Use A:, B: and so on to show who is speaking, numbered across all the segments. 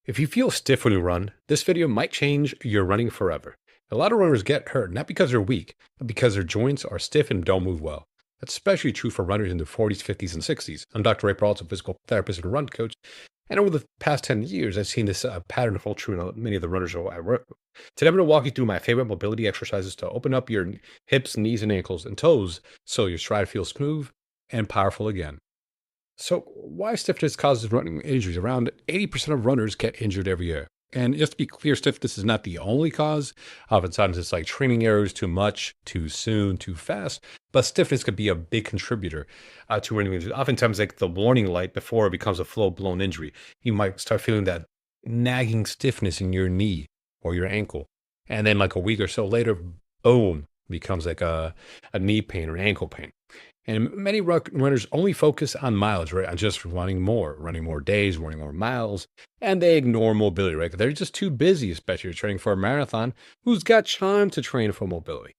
A: If you feel stiff when you run, this video might change your running forever. A lot of runners get hurt, not because they're weak, but because their joints are stiff and don't move well. That's especially true for runners in their 40s, 50s, and 60s. I'm Dr. Ray Peralta, a physical therapist and run coach. And over the past 10 years, I've seen this pattern hold true in many of the runners I work with. Today, I'm going to walk you through my favorite mobility exercises to open up your hips, knees, and ankles and toes so your stride feels smooth and powerful again. So, why stiffness causes running injuries? Around 80% of runners get injured every year. And just to be clear, stiffness is not the only cause. Oftentimes, it's like training errors, too much, too soon, too fast. But stiffness could be a big contributor to running injuries. Oftentimes, like the warning light before it becomes a full blown injury. You might start feeling that nagging stiffness in your knee or your ankle. And then, like a week or so later, boom, becomes like a knee pain or ankle pain. And many runners only focus on mileage, right? On just running more days, running more miles, and they ignore mobility, right? 'Cause they're just too busy, especially if you're training for a marathon. Who's got time to train for mobility?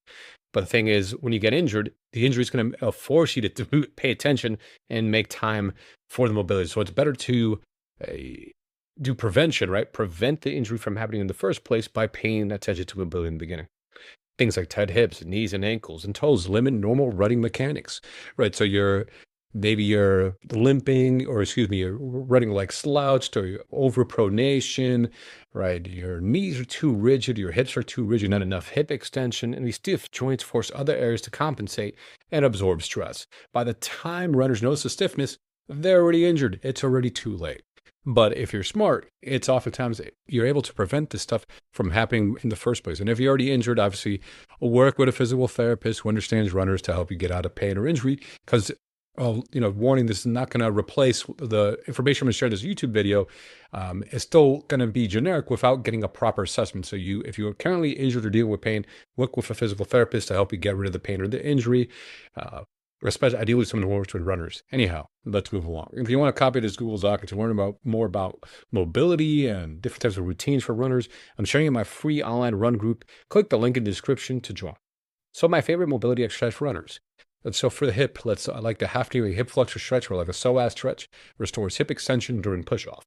A: But the thing is, when you get injured, the injury is going to force you to pay attention and make time for the mobility. So it's better to uh, do prevention, right? Prevent the injury from happening in the first place by paying attention to mobility in the beginning. Things like tight hips, knees and ankles and toes limit normal running mechanics, right? So maybe you're limping, or excuse me, you're running like slouched, or you're over pronation, right? Your knees are too rigid, your hips are too rigid, not enough hip extension, and these stiff joints force other areas to compensate and absorb stress. By the time runners notice the stiffness, they're already injured. It's already too late. But if you're smart, it's oftentimes you're able to prevent this stuff from happening in the first place. And if you're already injured, obviously work with a physical therapist who understands runners to help you get out of pain or injury. Because, warning, this is not going to replace the information I'm going to share in this YouTube video. It's still going to be generic without getting a proper assessment. So if you are currently injured or dealing with pain, work with a physical therapist to help you get rid of the pain or the injury. Especially ideally someone who works with runners. Anyhow, let's move along. If you want to copy this Google Doc to learn more about mobility and different types of routines for runners, I'm sharing in my free online run group. Click the link in the description to join. So my favorite mobility exercise for runners. And so for the hip, I like the half knee hip flexor stretch, or like a psoas stretch, restores hip extension during push off.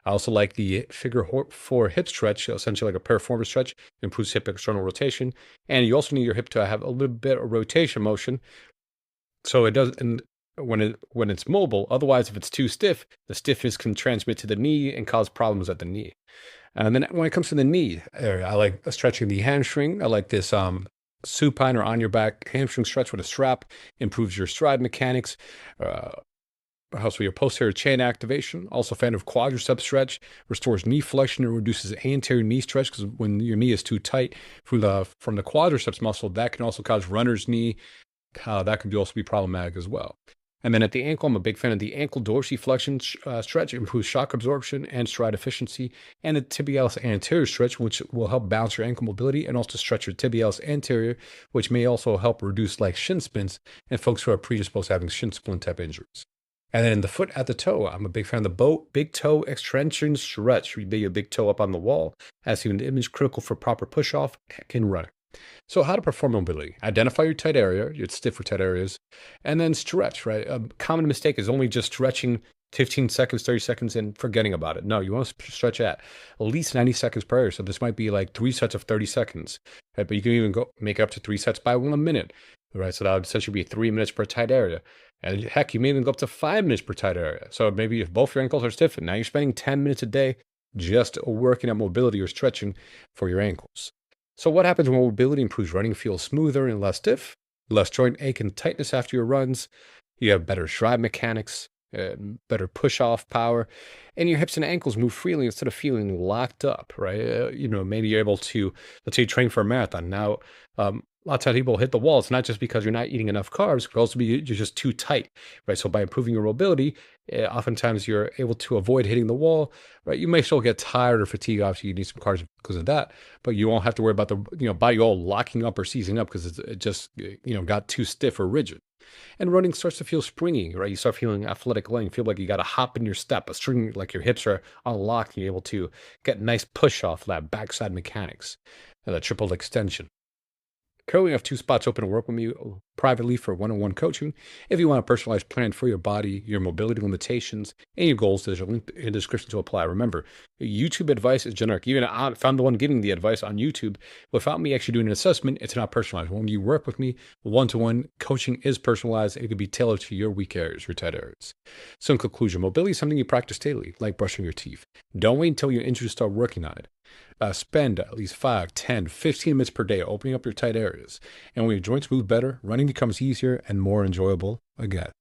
A: I also like the figure 4 hip stretch, essentially like a piriformis stretch, improves hip external rotation. And you also need your hip to have a little bit of rotation motion. So it does, and when it's mobile. Otherwise, if it's too stiff, the stiffness can transmit to the knee and cause problems at the knee. And then when it comes to the knee area, I like stretching the hamstring. I like this supine or on your back hamstring stretch with a strap. Improves your stride mechanics. Helps with your posterior chain activation. Also, fan of quadricep stretch. Restores knee flexion and reduces anterior knee stretch, because when your knee is too tight from the quadriceps muscle, that can also cause runner's knee. That could also be problematic as well. And then at the ankle, I'm a big fan of the ankle dorsiflexion stretch. It improves shock absorption and stride efficiency. And the tibialis anterior stretch, which will help balance your ankle mobility and also stretch your tibialis anterior, which may also help reduce like shin splints in folks who are predisposed to having shin splint type injuries. And then in the foot at the toe, I'm a big fan of the big toe extension stretch. You lay your big toe up on the wall, as seen in the image, critical for proper push off in running. So how to perform mobility? Identify your tight area, your stiff or tight areas, and then stretch, right? A common mistake is only just stretching 15 seconds, 30 seconds and forgetting about it. No, you want to stretch at least 90 seconds per area. So this might be like 3 sets of 30 seconds, right? But you can even make it up to 3 sets by 1 minute, right? So that would essentially be 3 minutes per tight area. And heck, you may even go up to 5 minutes per tight area. So maybe if both your ankles are stiff, and now you're spending 10 minutes a day just working at mobility or stretching for your ankles. So what happens when mobility improves? Running feels smoother and less stiff, less joint ache and tightness after your runs. You have better stride mechanics, better push-off power, and your hips and ankles move freely instead of feeling locked up, right? Maybe you're able to, let's say you train for a marathon. Now, lots of people hit the wall. It's not just because you're not eating enough carbs, it could also be you're just too tight, right? So by improving your mobility, oftentimes you're able to avoid hitting the wall, right? You may still get tired or fatigued. Obviously, you need some carbs because of that, but you won't have to worry about the body all locking up or seizing up because it just got too stiff or rigid. And running starts to feel springy, right? You start feeling athletic leg. You feel like you got a hop in your step, a string, like your hips are unlocked and you're able to get nice push off that backside mechanics and that triple extension. Currently, I have 2 spots open to work with me privately for one-on-one coaching. If you want a personalized plan for your body, your mobility limitations, and your goals, there's a link in the description to apply. Remember, YouTube advice is generic. Even if I'm the one giving the advice on YouTube, without me actually doing an assessment, it's not personalized. When you work with me one-to-one, coaching is personalized. It can be tailored to your weak areas, your tight areas. So in conclusion, mobility is something you practice daily, like brushing your teeth. Don't wait until your injuries start working on it. Spend at least 5, 10, 15 minutes per day opening up your tight areas. And when your joints move better, running becomes easier and more enjoyable again.